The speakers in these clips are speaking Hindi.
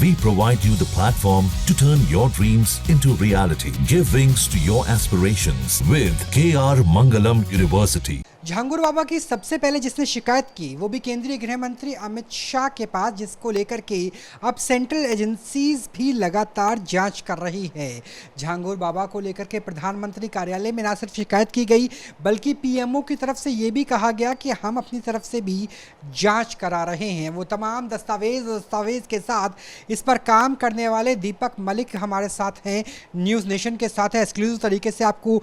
We provide you the platform to turn your dreams into reality. Give wings to your aspirations with KR Mangalam University. झांगुर बाबा की सबसे पहले जिसने शिकायत की वो भी केंद्रीय गृह मंत्री अमित शाह के पास, जिसको लेकर के अब सेंट्रल एजेंसीज भी लगातार जांच कर रही है। झांगुर बाबा को लेकर के प्रधानमंत्री कार्यालय में ना सिर्फ शिकायत की गई बल्कि पीएमओ की तरफ से ये भी कहा गया कि हम अपनी तरफ से भी जांच करा रहे हैं। वो तमाम दस्तावेज के साथ इस पर काम करने वाले दीपक मलिक हमारे साथ हैं, न्यूज़ नेशन के साथ है। एक्सक्लूसिव तरीके से आपको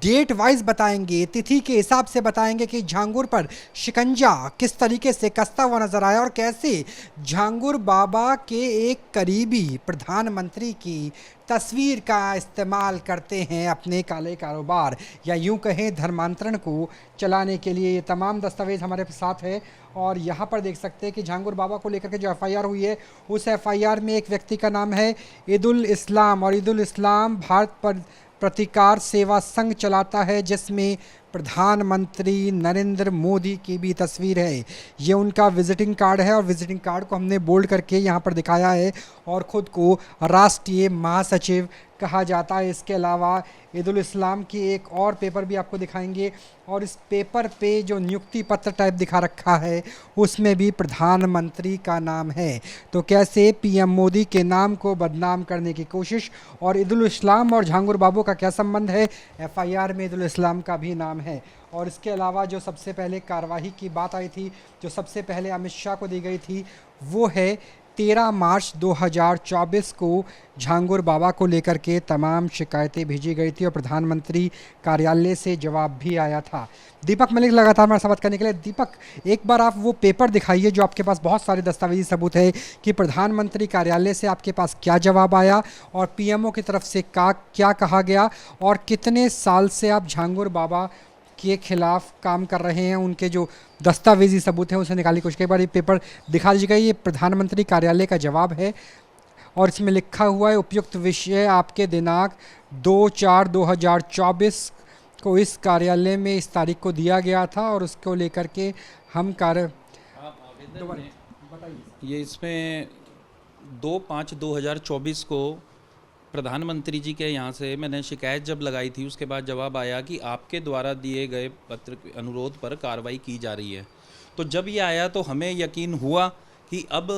डेट वाइज बताएंगे, तिथि के हिसाब से बताएंगे कि झांगुर पर शिकंजा किस तरीके से कसता हुआ नजर आया और कैसे झांगुर बाबा के एक करीबी प्रधानमंत्री की तस्वीर का इस्तेमाल करते हैं अपने काले कारोबार या यूं कहें धर्मांतरण को चलाने के लिए। ये तमाम दस्तावेज हमारे साथ है और यहाँ पर देख सकते हैं कि झांगुर बाबा को लेकर के जो एफआईआर हुई है उस एफआईआर में एक व्यक्ति का नाम है ईदुल इस्लाम, और ईदुल इस्लाम भारत पर प्रतिकार सेवा संघ चलाता है जिसमें प्रधानमंत्री नरेंद्र मोदी की भी तस्वीर है। ये उनका विजिटिंग कार्ड है और विजिटिंग कार्ड को हमने बोल्ड करके यहाँ पर दिखाया है और ख़ुद को राष्ट्रीय महासचिव कहा जाता है। इसके अलावा ईदुल इस्लाम की एक और पेपर भी आपको दिखाएंगे और इस पेपर पे जो नियुक्ति पत्र टाइप दिखा रखा है उसमें भी प्रधानमंत्री का नाम है। तो कैसे पीएम मोदी के नाम को बदनाम करने की कोशिश, और ईदुल इस्लाम और झांगुर बाबू का क्या संबंध है, एफआईआर में ईदुल इस्लाम का भी नाम है। और इसके अलावा जो सबसे पहले कार्रवाई की बात आई थी, जो सबसे पहले अमित शाह को दी गई थी, वो है 13 मार्च 2024 को झांगुर बाबा को लेकर के तमाम शिकायतें भेजी गई थी और प्रधानमंत्री कार्यालय से जवाब भी आया था। दीपक मलिक लगातार हमारे साथ बात करने के लिए। दीपक, एक बार आप वो पेपर दिखाइए जो आपके पास बहुत सारे दस्तावेजी सबूत है कि प्रधानमंत्री कार्यालय से आपके पास क्या जवाब आया और पीएमओ की तरफ से क्या कहा गया और कितने साल से आप झांगुर बाबा के खिलाफ काम कर रहे हैं। उनके जो दस्तावेजी सबूत हैं उसे निकालने की कोशिश। कई बार ये पेपर दिखा दीजिएगा, ये प्रधानमंत्री कार्यालय का जवाब है और इसमें लिखा हुआ है उपयुक्त विषय आपके दिनांक 2/4/2024 को इस कार्यालय में इस तारीख को दिया गया था और उसको लेकर के हम ये इसमें 2/5/2024 को प्रधानमंत्री जी के यहाँ से मैंने शिकायत जब लगाई थी उसके बाद जवाब आया कि आपके द्वारा दिए गए पत्र अनुरोध पर कार्रवाई की जा रही है। तो जब ये आया तो हमें यकीन हुआ कि अब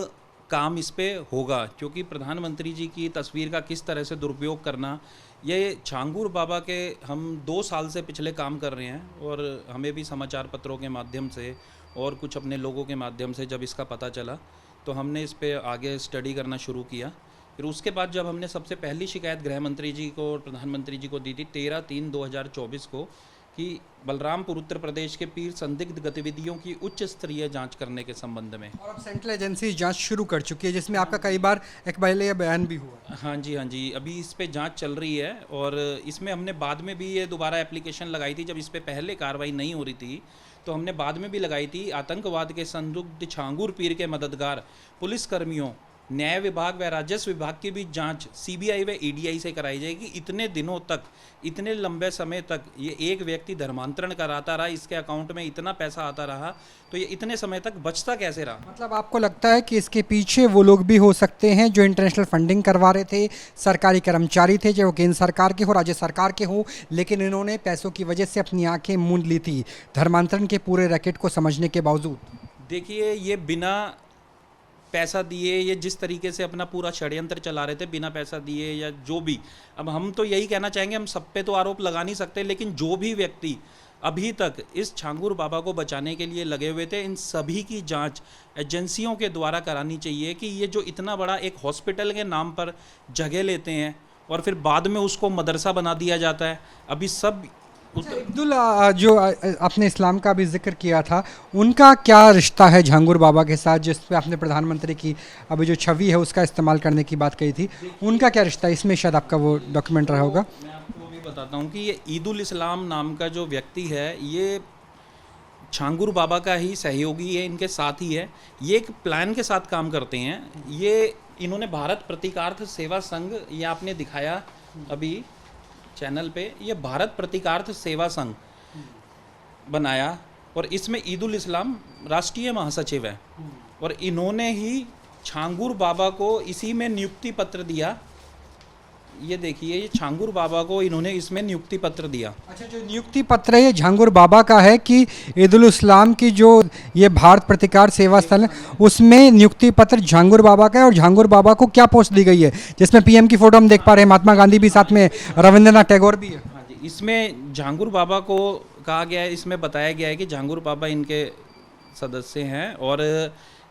काम इस पे होगा, क्योंकि प्रधानमंत्री जी की तस्वीर का किस तरह से दुरुपयोग करना, ये झांगुर बाबा के हम 2 साल से पिछले काम कर रहे हैं और हमें भी समाचार पत्रों के माध्यम से और कुछ अपने लोगों के माध्यम से जब इसका पता चला तो हमने इस पर आगे स्टडी करना शुरू किया। फिर उसके बाद जब हमने सबसे पहली शिकायत गृह मंत्री जी को और प्रधानमंत्री जी को दी थी 13/3/2024 को कि बलरामपुर उत्तर प्रदेश के पीर संदिग्ध गतिविधियों की उच्च स्तरीय जांच करने के संबंध में, और अब सेंट्रल एजेंसी जांच शुरू कर चुकी है जिसमें आपका कई बार एक पहले यह बयान भी हुआ। हाँ जी, अभी इस पे जांच चल रही है और इसमें हमने बाद में भी ये दोबारा एप्लीकेशन लगाई थी। जब इस पे पहले कार्रवाई नहीं हो रही थी तो हमने बाद में भी लगाई थी। आतंकवाद के संदिग्ध झांगुर पीर के मददगार पुलिसकर्मियों, न्याय विभाग व राजस्व विभाग की भी जांच सीबीआई व ईडीआई से कराई जाएगी। इतने दिनों तक, इतने लंबे समय तक ये एक व्यक्ति धर्मांतरण कराता रहा, इसके अकाउंट में इतना पैसा आता रहा, तो ये इतने समय तक बचता कैसे रहा? मतलब आपको लगता है कि इसके पीछे वो लोग भी हो सकते हैं जो इंटरनेशनल फंडिंग करवा रहे थे, सरकारी कर्मचारी थे, जो केंद्र सरकार के हो, राज्य सरकार के हो, लेकिन इन्होंने पैसों की वजह से अपनी आंखें मूंद ली थी धर्मांतरण के पूरे रैकेट को समझने के बावजूद। देखिए, ये बिना पैसा दिए ये जिस तरीके से अपना पूरा षड्यंत्र चला रहे थे, बिना पैसा दिए या जो भी, अब हम तो यही कहना चाहेंगे, हम सब पे तो आरोप लगा नहीं सकते, लेकिन जो भी व्यक्ति अभी तक इस झांगुर बाबा को बचाने के लिए लगे हुए थे, इन सभी की जांच एजेंसियों के द्वारा करानी चाहिए कि ये जो इतना बड़ा एक हॉस्पिटल के नाम पर जगह लेते हैं और फिर बाद में उसको मदरसा बना दिया जाता है। अभी सब ईदुल जो आपने इस्लाम का भी जिक्र किया था, उनका क्या रिश्ता है झांगुर बाबा के साथ, जिस पे आपने प्रधानमंत्री की अभी जो छवि है उसका इस्तेमाल करने की बात कही थी, उनका क्या रिश्ता है? इसमें शायद आपका वो डॉक्यूमेंट रहा होगा। मैं आपको भी बताता हूँ कि ये ईदुल इस्लाम नाम का जो व्यक्ति है ये झांगुर बाबा का ही सहयोगी है, इनके साथ ही है। ये एक प्लान के साथ काम करते हैं। ये इन्होंने भारत प्रतीकार्थ सेवा संघ, ये आपने दिखाया अभी चैनल पे, ये भारत प्रतीकार्थ सेवा संघ बनाया और इसमें ईदुल इस्लाम राष्ट्रीय महासचिव है और इन्होंने ही छांगुर बाबा को इसी में नियुक्ति पत्र दिया। ये देखिए, ये छांगुर बाबा को इन्होंने इसमें नियुक्ति पत्र दिया। अच्छा, जो नियुक्ति पत्र है ये झांगुर बाबा का है कि ईदुल इस्लाम की जो ये भारत प्रतिकार सेवा स्थल है उसमें नियुक्ति पत्र झांगुर बाबा का है? और झांगुर बाबा को क्या पोस्ट दी गई है, जिसमें पीएम की फोटो हम देख पा रहे हैं, महात्मा गांधी भी साथ में, रविंद्रनाथ टैगोर भी है? हाँ जी, इसमें झांगुर बाबा को कहा गया है, इसमें बताया गया है कि झांगुर बाबा इनके सदस्य हैं और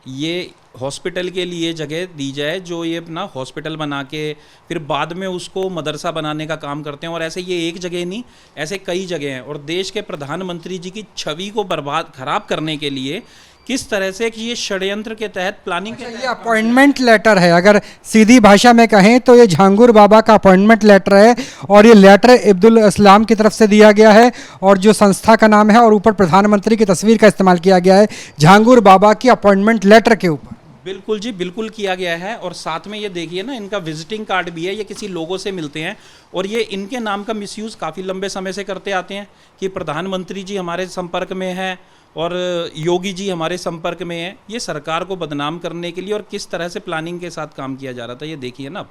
ये हॉस्पिटल के लिए जगह दी जाए, जो ये अपना हॉस्पिटल बना के फिर बाद में उसको मदरसा बनाने का काम करते हैं। और ऐसे ये एक जगह नहीं, ऐसे कई जगह हैं। और देश के प्रधानमंत्री जी की छवि को खराब करने के लिए किस तरह से कि ये षड्यंत्र के तहत प्लानिंग के ये अपॉइंटमेंट लेटर है, अगर सीधी भाषा में कहें तो ये झांगुर बाबा का अपॉइंटमेंट लेटर है और ये लेटर ईदुल इस्लाम की तरफ से दिया गया है और जो संस्था का नाम है और ऊपर प्रधानमंत्री की तस्वीर का इस्तेमाल किया गया है झांगुर बाबा की अपॉइंटमेंट लेटर के ऊपर। बिल्कुल जी, बिल्कुल किया गया है। और साथ में ये देखिए ना, इनका विजिटिंग कार्ड भी है, ये किसी लोगों से मिलते हैं और ये इनके नाम का मिसयूज़ काफ़ी लंबे समय से करते आते हैं कि प्रधानमंत्री जी हमारे संपर्क में हैं और योगी जी हमारे संपर्क में हैं। ये सरकार को बदनाम करने के लिए और किस तरह से प्लानिंग के साथ काम किया जा रहा था, ये देखिए ना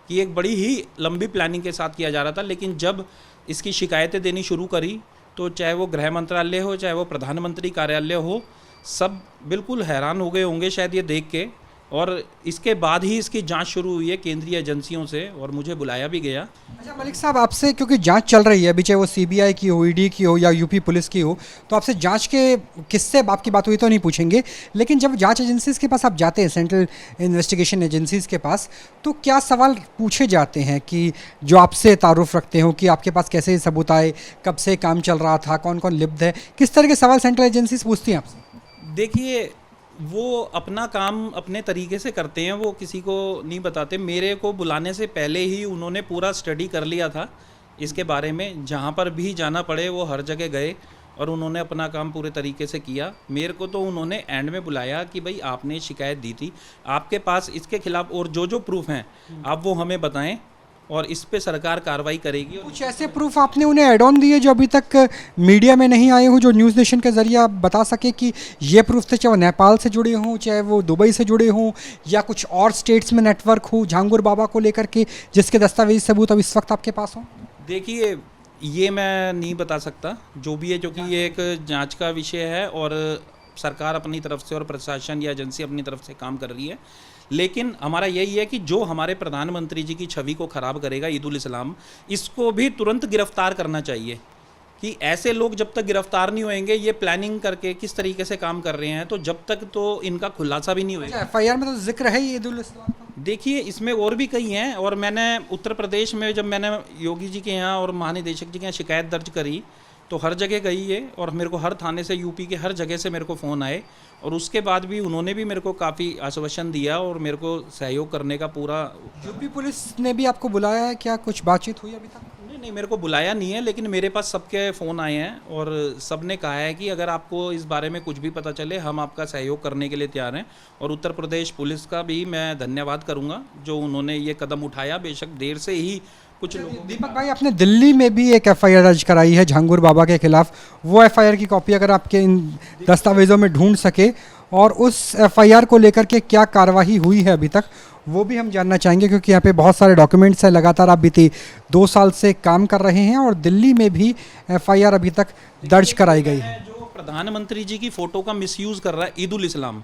कि एक बड़ी ही लंबी प्लानिंग के साथ किया जा रहा था। लेकिन जब इसकी शिकायतें देनी शुरू करी तो चाहे वो गृह मंत्रालय हो, चाहे वो प्रधानमंत्री कार्यालय हो, सब बिल्कुल हैरान हो गए होंगे शायद ये देख के। और इसके बाद ही इसकी जांच शुरू हुई है केंद्रीय एजेंसियों से और मुझे बुलाया भी गया। अच्छा मलिक साहब, आपसे क्योंकि जांच चल रही है अभी, चाहे वो सीबीआई की हो, ईडी की हो या यूपी पुलिस की हो, तो आपसे जांच के किससे आपकी बात हुई तो नहीं पूछेंगे, लेकिन जब जांच एजेंसीज के पास आप जाते हैं, सेंट्रल इन्वेस्टिगेशन एजेंसीज के पास, तो क्या सवाल पूछे जाते हैं कि जो आपसे तारुफ रखते हो कि आपके पास कैसे सबूत आए, कब से काम चल रहा था, कौन कौन लिप्त है, किस तरह के सवाल सेंट्रल एजेंसीज पूछती हैं आपसे? देखिए, वो अपना काम अपने तरीके से करते हैं, वो किसी को नहीं बताते। मेरे को बुलाने से पहले ही उन्होंने पूरा स्टडी कर लिया था इसके बारे में, जहाँ पर भी जाना पड़े वो हर जगह गए और उन्होंने अपना काम पूरे तरीके से किया। मेरे को तो उन्होंने एंड में बुलाया कि भाई आपने शिकायत दी थी, आपके पास इसके खिलाफ और जो जो प्रूफ हैं आप वो हमें बताएं और इस पे सरकार कार्रवाई करेगी। कुछ ऐसे प्रूफ आपने उन्हें ऐड ऑन दिए जो अभी तक मीडिया में नहीं आए हो, जो न्यूज़ नेशन के जरिए आप बता सके कि ये प्रूफ थे, चाहे वो नेपाल से जुड़े हों, चाहे वो दुबई से जुड़े हों या कुछ और स्टेट्स में नेटवर्क हो झांगुर बाबा को लेकर के, जिसके दस्तावेजी सबूत अब इस वक्त आपके पास हो? देखिए, ये मैं नहीं बता सकता जो भी है, क्योंकि ये एक जांच का विषय है और सरकार अपनी तरफ से और प्रशासन या एजेंसी अपनी तरफ से काम कर रही है। लेकिन हमारा यही है कि जो हमारे प्रधानमंत्री जी की छवि को ख़राब करेगा ईदुल इस्लाम, इसको भी तुरंत गिरफ्तार करना चाहिए। कि ऐसे लोग जब तक गिरफ्तार नहीं होंगे, ये प्लानिंग करके किस तरीके से काम कर रहे हैं, तो जब तक तो इनका खुलासा भी नहीं होगा। एफआईआर में तो जिक्र है ही ईदुल इस्लाम का। देखिए, इसमें और भी कई हैं और मैंने उत्तर प्रदेश में जब मैंने योगी जी के यहाँ और महानिदेशक जी के यहाँ शिकायत दर्ज करी तो हर जगह गई है और मेरे को हर थाने से, यूपी के हर जगह से मेरे को फ़ोन आए और उसके बाद भी उन्होंने भी मेरे को काफ़ी आश्वासन दिया और मेरे को सहयोग करने का पूरा। यूपी पुलिस ने भी आपको बुलाया है क्या, कुछ बातचीत हुई अभी तक? नहीं, मेरे को बुलाया नहीं है, लेकिन मेरे पास सबके फ़ोन आए हैं और सब ने कहा है कि अगर आपको इस बारे में कुछ भी पता चले हम आपका सहयोग करने के लिए तैयार हैं। और उत्तर प्रदेश पुलिस का भी मैं धन्यवाद करूंगा जो उन्होंने ये कदम उठाया, बेशक देर से ही कुछ लोगों। दीपक भाई, आपने दिल्ली में भी एक एफआईआर दर्ज कराई है झांगुर बाबा के खिलाफ, वो एफआईआर की कॉपी अगर आपके इन दस्तावेजों में ढूंढ सके और उस एफआईआर को लेकर के क्या कार्रवाई हुई है अभी तक, वो भी हम जानना चाहेंगे, क्योंकि यहाँ पे बहुत सारे डॉक्यूमेंट्स हैं। लगातार आप बीते 2 साल से काम कर रहे हैं और दिल्ली में भी एफआईआर अभी तक दर्ज कराई गई है। जो प्रधानमंत्री जी की फ़ोटो का मिसयूज़ कर रहा है ईदुल इस्लाम,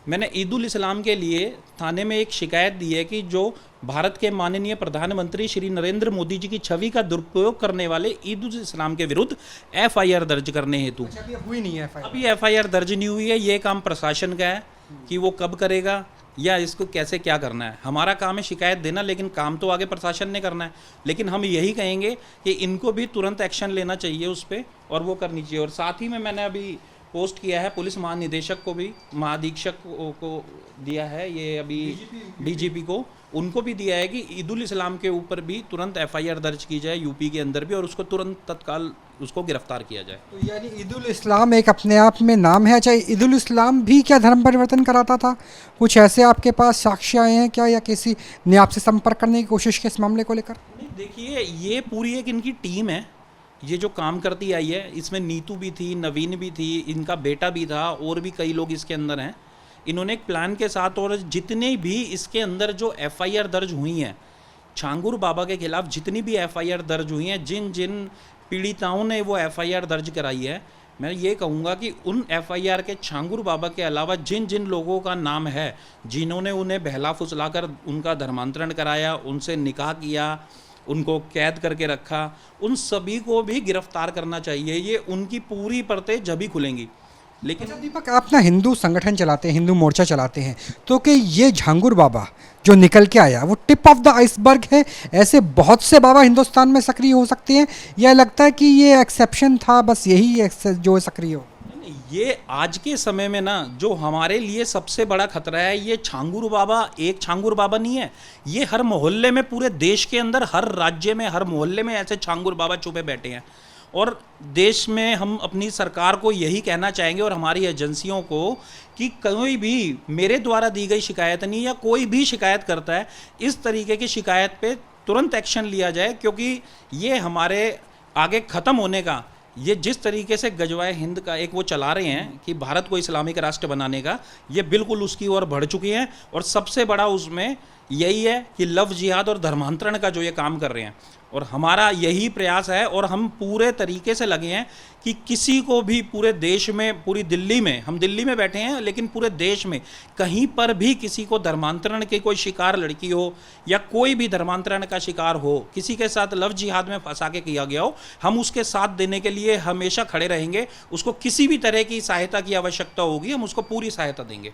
मैंने ईदुल इस्लाम के लिए थाने में एक शिकायत दी है कि जो भारत के माननीय प्रधानमंत्री श्री नरेंद्र मोदी जी की छवि का दुरुपयोग करने वाले ईदुल इस्लाम के विरुद्ध एफआईआर दर्ज करने हेतु। अभी हुई नहीं है एफआईआर? अभी एफआईआर दर्ज नहीं हुई है। ये काम प्रशासन का है कि वो कब करेगा या इसको कैसे क्या करना है। हमारा काम है शिकायत देना, लेकिन काम तो आगे प्रशासन ने करना है। लेकिन हम यही कहेंगे कि इनको भी तुरंत एक्शन लेना चाहिए उस पर और वो करनी चाहिए। और साथ ही में मैंने अभी पोस्ट किया है पुलिस महानिदेशक को भी, महाधीक्षक को दिया है, ये अभी डीजीपी को, उनको भी दिया है कि ईदुल इस्लाम के ऊपर भी तुरंत एफआईआर दर्ज की जाए यूपी के अंदर भी और उसको तुरंत तत्काल उसको गिरफ्तार किया जाए। तो यानी ईदुल इस्लाम एक अपने आप में नाम है। अच्छा, ईदुल इस्लाम भी क्या धर्म परिवर्तन कराता था? कुछ ऐसे आपके पास साक्ष्य आए हैं क्या, या किसी ने आपसे संपर्क करने की कोशिश की इस मामले को लेकर? नहीं, देखिए, ये पूरी एक इनकी टीम है, ये जो काम करती आई है। इसमें नीतू भी थी, नवीन भी थी, इनका बेटा भी था और भी कई लोग इसके अंदर हैं। इन्होंने एक प्लान के साथ, और जितने भी इसके अंदर जो एफआईआर दर्ज हुई हैं छांगुर बाबा के खिलाफ, जितनी भी एफआईआर दर्ज हुई हैं, जिन जिन पीड़िताओं ने वो एफआईआर दर्ज कराई है, मैं ये कहूँगा कि उन एफआईआर के छांगुर बाबा के अलावा जिन जिन लोगों का नाम है, जिन्होंने उन्हें बहला फुसलाकर उनका धर्मांतरण कराया, उनसे निकाह किया, उनको कैद करके रखा, उन सभी को भी गिरफ्तार करना चाहिए। ये उनकी पूरी परतें जब ही खुलेंगी। लेकिन अच्छा दीपक, आप ना हिंदू संगठन चलाते हैं, हिंदू मोर्चा चलाते हैं, तो कि ये झांगुर बाबा जो निकल के आया वो टिप ऑफ द आइसबर्ग है? ऐसे बहुत से बाबा हिंदुस्तान में सक्रिय हो सकते हैं, या लगता है कि ये एक्सेप्शन था, बस यही जो सक्रिय हो? ये आज के समय में ना जो हमारे लिए सबसे बड़ा खतरा है, ये छांगुर बाबा एक छांगुर बाबा नहीं है, ये हर मोहल्ले में, पूरे देश के अंदर, हर राज्य में, हर मोहल्ले में ऐसे छांगुर बाबा छुपे बैठे हैं। और देश में हम अपनी सरकार को यही कहना चाहेंगे और हमारी एजेंसियों को कि कोई भी मेरे द्वारा दी गई शिकायत नहीं, या कोई भी शिकायत करता है, इस तरीके की शिकायत पे तुरंत एक्शन लिया जाए, क्योंकि ये हमारे आगे ख़त्म होने का, ये जिस तरीके से गजवाए हिंद का एक वो चला रहे हैं कि भारत को इस्लामिक राष्ट्र बनाने का, ये बिल्कुल उसकी ओर बढ़ चुकी हैं। और सबसे बड़ा उसमें यही है कि लव जिहाद और धर्मांतरण का जो ये काम कर रहे हैं, और हमारा यही प्रयास है, और हम पूरे तरीके से लगे हैं कि किसी को भी पूरे देश में, पूरी दिल्ली में, हम दिल्ली में बैठे हैं, लेकिन पूरे देश में कहीं पर भी किसी को धर्मांतरण की कोई शिकार लड़की हो, या कोई भी धर्मांतरण का शिकार हो, किसी के साथ लव जिहाद में फंसा के किया गया हो, हम उसके साथ देने के लिए हमेशा खड़े रहेंगे। उसको किसी भी तरह की सहायता की आवश्यकता होगी, हम उसको पूरी सहायता देंगे।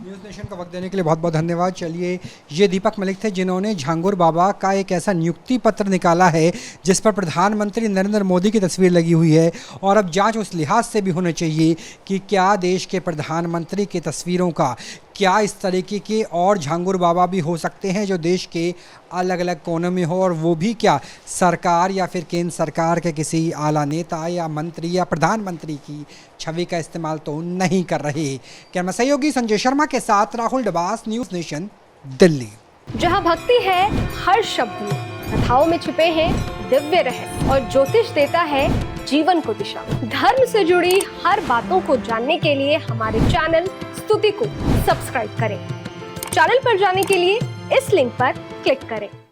न्यूज़ नेशन का वक्त देने के लिए बहुत बहुत धन्यवाद। चलिए, ये दीपक मलिक थे जिन्होंने झांगुर बाबा का एक ऐसा नियुक्ति पत्र निकाला है जिस पर प्रधानमंत्री नरेंद्र मोदी की तस्वीर लगी हुई है, और अब जांच उस लिहाज से भी होनी चाहिए कि क्या देश के प्रधानमंत्री की तस्वीरों का, क्या इस तरीके के और झांगुर बाबा भी हो सकते हैं जो देश के अलग अलग कोनों में हो, और वो भी क्या सरकार या फिर केंद्र सरकार के किसी आला नेता या मंत्री या प्रधानमंत्री की छवि का इस्तेमाल तो नहीं कर रहे। कैमरा सहयोगी संजय शर्मा के साथ राहुल डबास, न्यूज़ नेशन, दिल्ली। जहाँ भक्ति है हर शब्द में, कथाओं में छुपे हैं दिव्य रहस्य, और ज्योतिष देता है जीवन को दिशा। धर्म से जुड़ी हर बातों को जानने के लिए हमारे चैनल स्तुति को सब्सक्राइब करें। चैनल पर जाने के लिए इस लिंक पर क्लिक करें।